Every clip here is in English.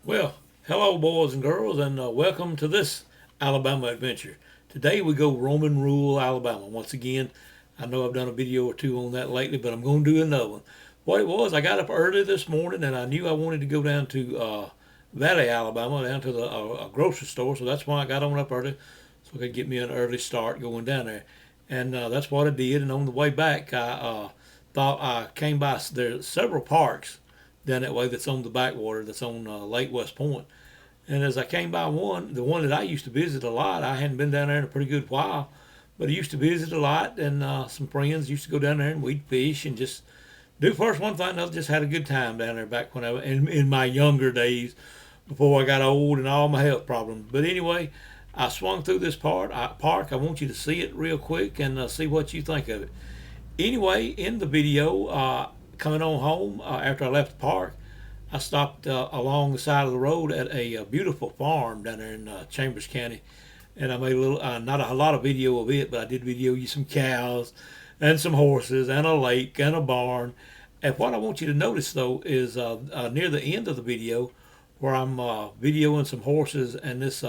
Well, hello, boys and girls, and welcome to this Alabama adventure. Today we go Roman Rule, Alabama. Once again, I know I've done a video or two on that lately, but I'm going to do another one. What it was, I got up early this morning and I knew I wanted to go down to Valley, Alabama, down to the grocery store, so that's why I got on up early so I could get me an early start going down there. And that's what I did, and on the way back, I thought I came by, there's several parks down that way that's on the backwater, that's on Lake West Point. And as I came by one, the one that I used to visit a lot, I hadn't been down there in a pretty good while, but I used to visit a lot, and some friends used to go down there and we'd fish and just do first one thing another. Just had a good time down there back when in my younger days, before I got old and all my health problems. But anyway, I swung through this park. I want you to see it real quick and see what you think of it. Anyway, in the video, coming on home after I left the park, I stopped along the side of the road at a beautiful farm down there in Chambers County, and I made a little, not a lot of video of it, but I did video you some cows and some horses and a lake and a barn. And what I want you to notice though is near the end of the video, where I'm videoing some horses and this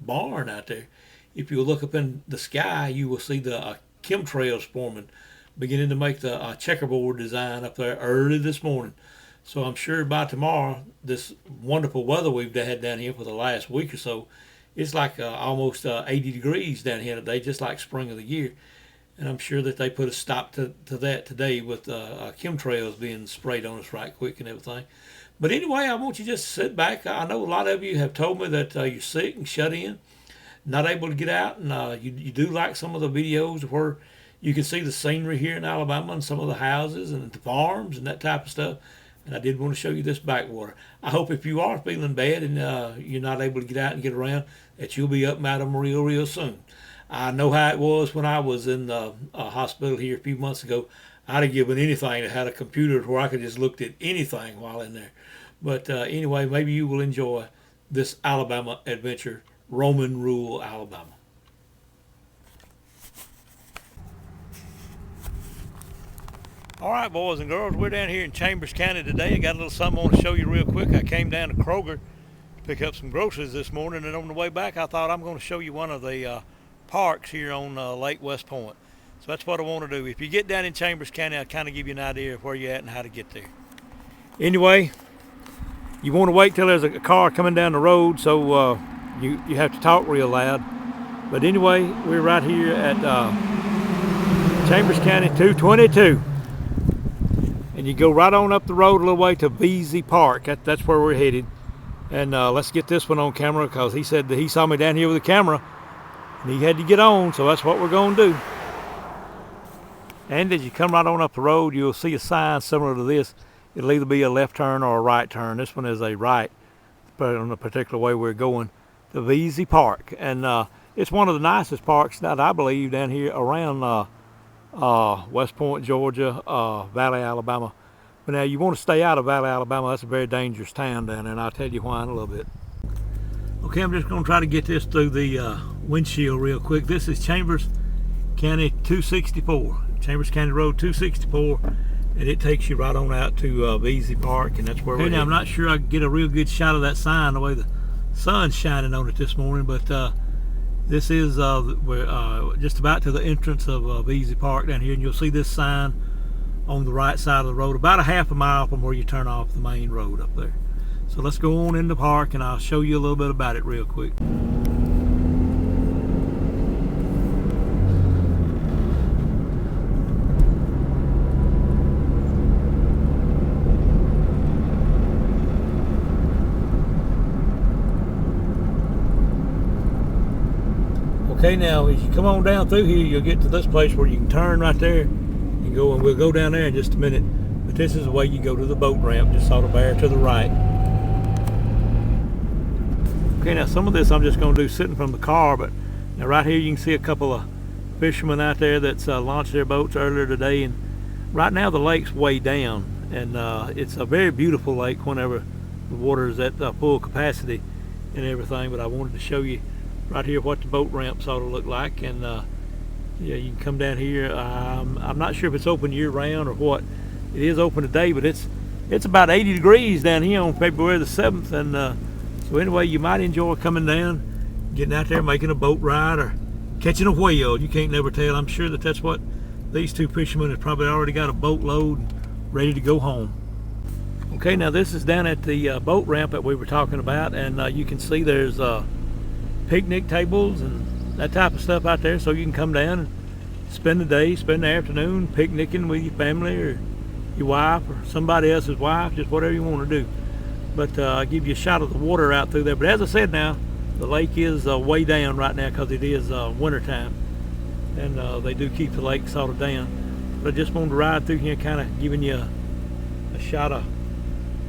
barn out there. If you look up in the sky, you will see the Chemtrails forming, beginning to make the checkerboard design up there early this morning. So I'm sure by tomorrow, this wonderful weather we've had down here for the last week or so, it's like almost 80 degrees down here today, just like spring of the year. And I'm sure that they put a stop to that today with chemtrails being sprayed on us right quick and everything. But anyway, I want you just to sit back. I know a lot of you have told me that you're sick and shut in, not able to get out, and you do like some of the videos where you can see the scenery here in Alabama and some of the houses and the farms and that type of stuff. And I did want to show you this backwater. I hope if you are feeling bad and you're not able to get out and get around, that you'll be up and out of them real soon. I know how it was when I was in the hospital here a few months ago. I'd have given anything to have a computer where I could just look at anything while in there. But anyway, maybe you will enjoy this Alabama adventure, Roman Rule, Alabama. All right, boys and girls, we're down here in Chambers County today. I got a little something I want to show you real quick. I came down to Kroger to pick up some groceries this morning, and on the way back, I thought I'm going to show you one of the parks here on Lake West Point. So that's what I want to do. If you get down in Chambers County, I'll kind of give you an idea of where you're at and how to get there. Anyway, you want to wait till there's a car coming down the road, so you have to talk real loud. But anyway, we're right here at Chambers County 222. And you go right on up the road a little way to Veasey Park. That's where we're headed. And let's get this one on camera, because he said that he saw me down here with a camera and he had to get on, so that's what we're going to do. And as you come right on up the road, you'll see a sign similar to this. It'll either be a left turn or a right turn. This one is a right, but on the particular way we're going, to Veasey Park. And it's one of the nicest parks that I believe down here around West Point, Georgia, Valley, Alabama. But now you want to stay out of Valley, Alabama. That's a very dangerous town down there, and I'll tell you why in a little bit. Okay, I'm just going to try to get this through the windshield real quick. This is Chambers County 264, Chambers County Road 264, and it takes you right on out to Veasey Park, and that's where we're now. I'm not sure I can get a real good shot of that sign the way the sun's shining on it this morning, but this is we're just about to the entrance of Veasey Park down here, and you'll see this sign on the right side of the road, about a half a mile from where you turn off the main road up there. So let's go on in the park, and I'll show you a little bit about it real quick. Okay, now as you come on down through here, you'll get to this place where you can turn right there and go, and we'll go down there in just a minute. But this is the way you go to the boat ramp, just sort of bear to the right. Okay, now some of this I'm just going to do sitting from the car, but now right here you can see a couple of fishermen out there that's launched their boats earlier today, and right now the lake's way down, and it's a very beautiful lake whenever the water is at full capacity and everything. But I wanted to show you right here what the boat ramp sort of look like, and yeah, you can come down here. I'm not sure if it's open year round or what. It is open today, but it's about 80 degrees down here on February the 7th, and So anyway, you might enjoy coming down, getting out there, making a boat ride, or catching a whale. You can't never tell. I'm sure that that's what these two fishermen have probably already got a boat load ready to go home. Okay, now this is down at the boat ramp that we were talking about, and you can see there's picnic tables and that type of stuff out there, so you can come down and spend the day, spend the afternoon picnicking with your family or your wife or somebody else's wife, just whatever you want to do. But I'll give you a shot of the water out through there. But as I said, now the lake is way down right now because it is winter time, and they do keep the lake sort of down. But I just wanted to ride through here, kind of giving you a shot of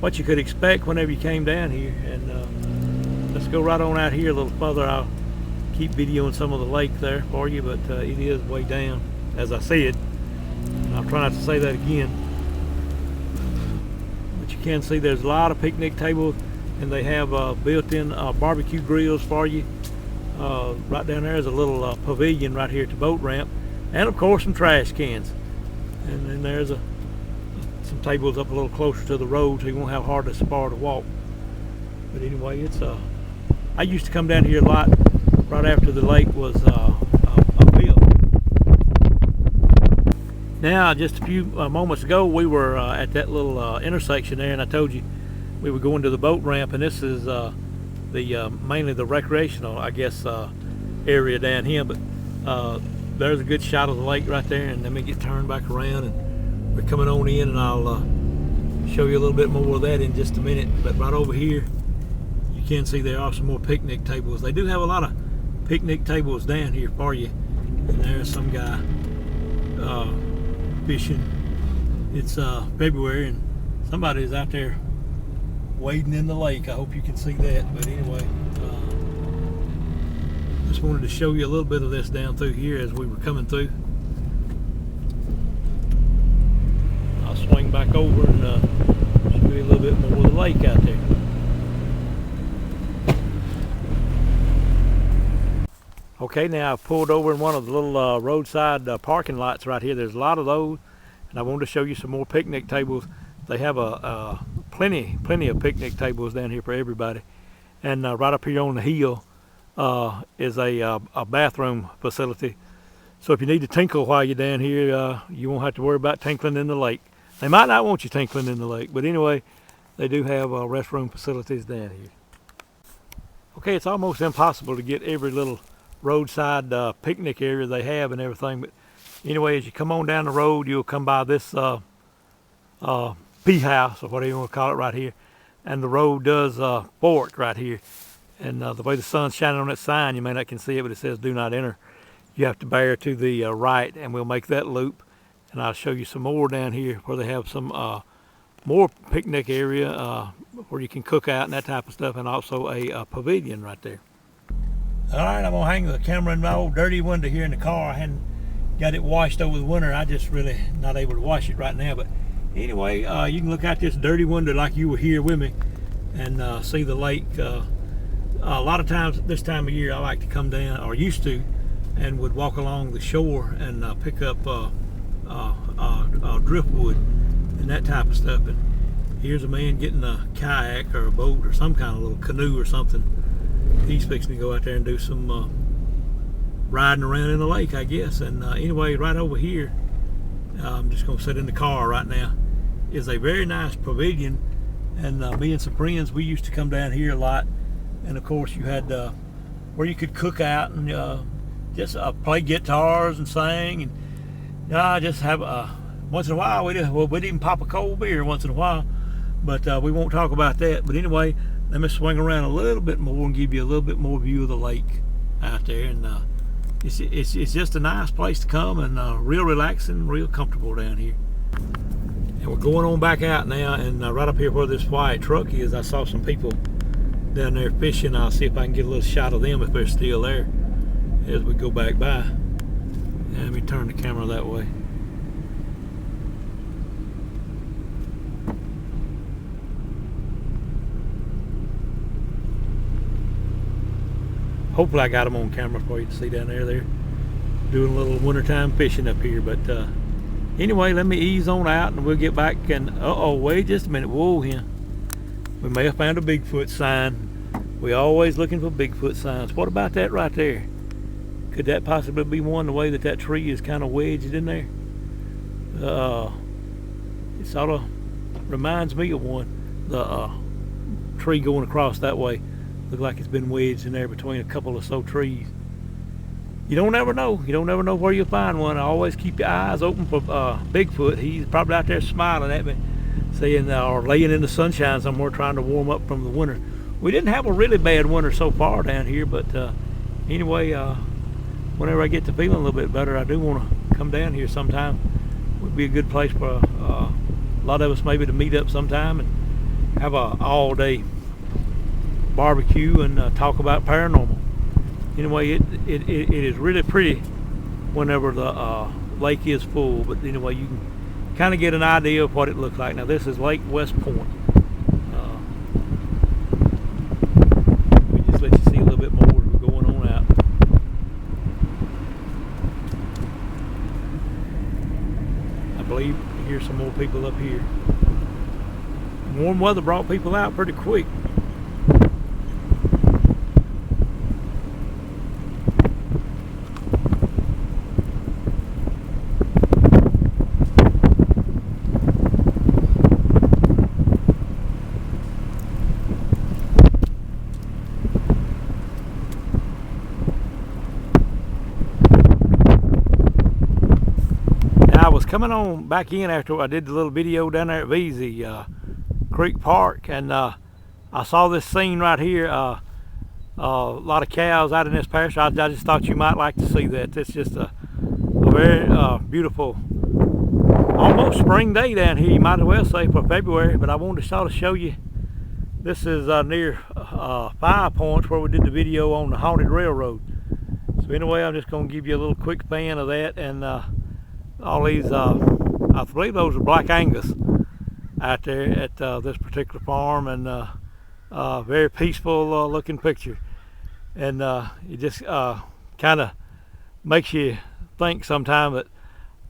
what you could expect whenever you came down here. And let's go right on out here a little further. I'll keep videoing some of the lake there for you, but it is way down, as I said. I'll try not to say that again. But you can see there's a lot of picnic tables, and they have built-in barbecue grills for you. Right down there is a little pavilion right here at the boat ramp, and of course some trash cans. And then there's some tables up a little closer to the road, so you won't have hard to spar to walk. But anyway, it's I used to come down here a lot right after the lake was built. Now, just a few moments ago, we were at that little intersection there, and I told you we were going to the boat ramp, and this is mainly the recreational, I guess, area down here. But there's a good shot of the lake right there, and let me get turned back around, and we're coming on in, and I'll show you a little bit more of that in just a minute. But right over here, you can see there are some more picnic tables. They do have a lot of picnic tables down here for you, and there's some guy fishing. It's February, and somebody is out there wading in the lake. I hope you can see that. But anyway, just wanted to show you a little bit of this down through here as we were coming through. I'll swing back over and show you a little bit more of the lake out there. Okay, now I've pulled over in one of the little roadside parking lots right here. There's a lot of those, and I wanted to show you some more picnic tables. They have plenty of picnic tables down here for everybody. And right up here on the hill is a bathroom facility. So if you need to tinkle while you're down here, you won't have to worry about tinkling in the lake. They might not want you tinkling in the lake, but anyway, they do have restroom facilities down here. Okay, it's almost impossible to get every little roadside picnic area they have and everything, but anyway, as you come on down the road, you'll come by this pea house, or whatever you want to call it, right here, and the road does fork right here, and the way the sun's shining on that sign, you may not can see it, but it says do not enter. You have to bear to the right, and we'll make that loop, and I'll show you some more down here where they have some more picnic area where you can cook out and that type of stuff, and also a pavilion right there. All right, I'm gonna hang the camera in my old dirty window here in the car. I hadn't got it washed over the winter. I just really not able to wash it right now. But anyway, you can look out this dirty window like you were here with me and see the lake. A lot of times this time of year, I like to come down, or used to, and would walk along the shore and pick up driftwood and that type of stuff. And here's a man getting a kayak or a boat or some kind of little canoe or something. He's fixing to go out there and do some riding around in the lake, I guess. And anyway, right over here, I'm just going to sit in the car right now, is a very nice pavilion. And me and some friends, we used to come down here a lot. And of course, you had where you could cook out and just play guitars and sing. And just have once in a while, we'd even pop a cold beer once in a while. But we won't talk about that. But anyway, let me swing around a little bit more and give you a little bit more view of the lake out there. And it's just a nice place to come, and real relaxing, real comfortable down here. And we're going on back out now, and right up here where this white truck is, I saw some people down there fishing. I'll see if I can get a little shot of them if they're still there as we go back by. And let me turn the camera that way. Hopefully I got them on camera for you to see down there. They're doing a little wintertime fishing up here. But anyway, let me ease on out and we'll get back. And wait just a minute. Whoa, here. We may have found a Bigfoot sign We always looking for Bigfoot signs. What about that right there? Could that possibly be one, the way that that tree is kind of wedged in there? It sort of reminds me of one. The tree going across that way. Look like it's been wedged in there between a couple of trees. You don't ever know. You don't ever know where you'll find one. Always keep your eyes open for Bigfoot. He's probably out there smiling at me, saying, or laying in the sunshine somewhere trying to warm up from the winter. We didn't have a really bad winter so far down here, but anyway, whenever I get to feeling a little bit better, I do want to come down here sometime. Would be a good place for a lot of us maybe to meet up sometime and have a all-day barbecue and talk about paranormal. Anyway, it is really pretty whenever the lake is full, but anyway, you can kind of get an idea of what it looks like. Now this is Lake West Point. Let me just let you see a little bit more as we're going on out. I believe you hear some more people up here. Warm weather brought people out pretty quick. Coming on back in after I did the little video down there at Veasey Creek Park, and I saw this scene right here. A lot of cows out in this pasture. I just thought you might like to see that. It's just a very beautiful, almost spring day down here. You might as well say for February, but I wanted to sort of show you. This is near 5 Points where we did the video on the haunted railroad. So anyway, I'm just going to give you a little quick fan of that, and all these, I believe those are Black Angus out there at this particular farm, and very peaceful looking picture. And it just kind of makes you think sometimes that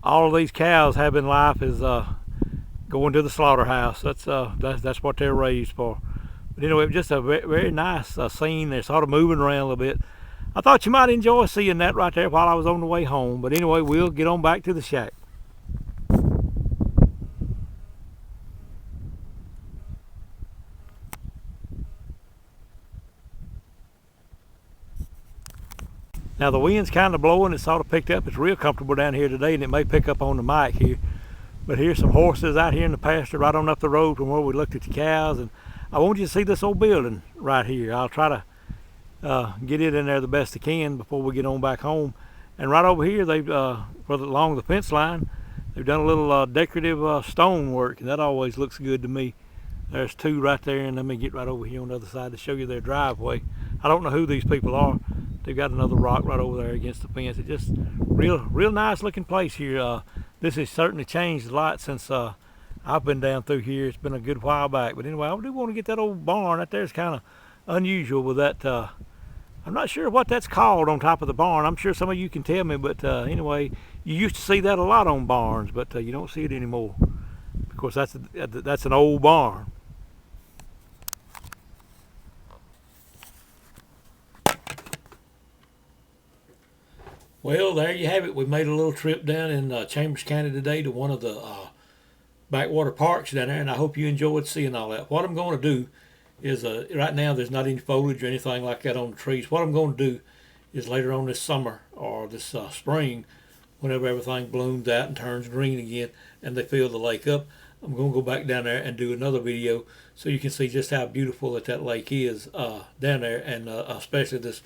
all of these cows having life is going to the slaughterhouse. That's what they're raised for. But anyway, just a very nice scene. They're sort of moving around a little bit. I thought you might enjoy seeing that right there while I was on the way home. But anyway, we'll get on back to the shack. Now the wind's kind of blowing. It's sort of picked up. It's real comfortable down here today, and it may pick up on the mic here. But here's some horses out here in the pasture right on up the road from where we looked at the cows. And I want you to see this old building right here. I'll try to get it in there the best I can before we get on back home. And right over here, they've along the fence line, they've done a little decorative stone work, and that always looks good to me. There's two right there, and let me get right over here on the other side to show you their driveway. I don't know who these people are. They've got another rock right over there against the fence. It's just real nice looking place here. This has certainly changed a lot since I've been down through here. It's been a good while back. But anyway, I do want to get that old barn right there. It's kind of unusual with that. I'm not sure what that's called on top of the barn. I'm sure some of you can tell me, but anyway, you used to see that a lot on barns, but you don't see it anymore. Of course, that's an old barn. Well, there you have it. We made a little trip down in Chambers County today to one of the backwater parks down there, and I hope you enjoyed seeing all that. What I'm going to do is, right now there's not any foliage or anything like that on the trees. What I'm going to do is later on this summer or this spring, whenever everything blooms out and turns green again and they fill the lake up, I'm going to go back down there and do another video so you can see just how beautiful that lake is down there, and especially this.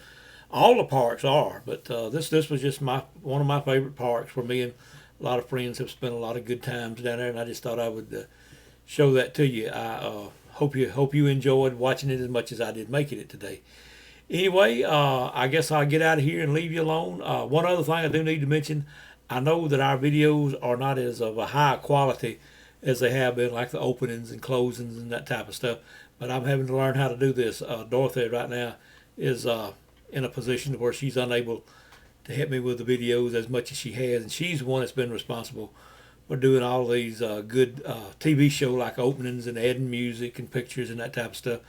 All the parks are, but this was just one of my favorite parks where me and a lot of friends have spent a lot of good times down there, and I just thought I would show that to you. I hope you enjoyed watching it as much as I did making it today. Anyway, I guess I'll get out of here and leave you alone. One other thing I do need to mention, I know that our videos are not as of a high quality as they have been, like the openings and closings and that type of stuff, but I'm having to learn how to do this. Dorothy right now is in a position where she's unable to help me with the videos as much as she has, and she's the one that's been responsible for doing all these good TV show like openings and adding music and pictures and that type of stuff.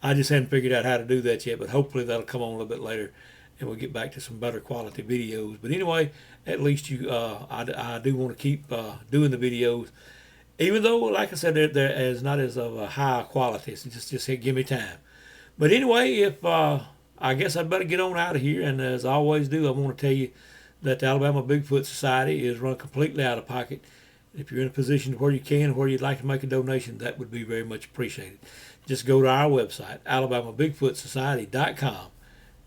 I just hadn't figured out how to do that yet, but hopefully that'll come on a little bit later, and we'll get back to some better quality videos. But anyway, at least I do want to keep doing the videos, even though, like I said, they're as not as of a high quality. So just give me time. But anyway, if I guess I'd better get on out of here. And as I always do, I want to tell you that the Alabama Bigfoot Society is run completely out of pocket. If you're in a position where you can, where you'd like to make a donation, that would be very much appreciated. Just go to our website, alabamabigfootsociety.com.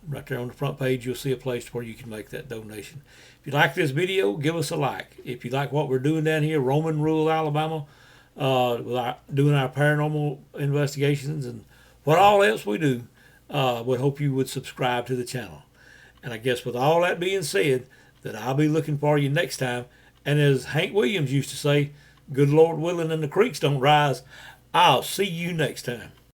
Right there on the front page, you'll see a place where you can make that donation. If you like this video, give us a like. If you like what we're doing down here, Roman rural Alabama, doing our paranormal investigations and what all else we do, would hope you would subscribe to the channel. And I guess with all that being said, that I'll be looking for you next time. And as Hank Williams used to say, good Lord willing and the creeks don't rise, I'll see you next time.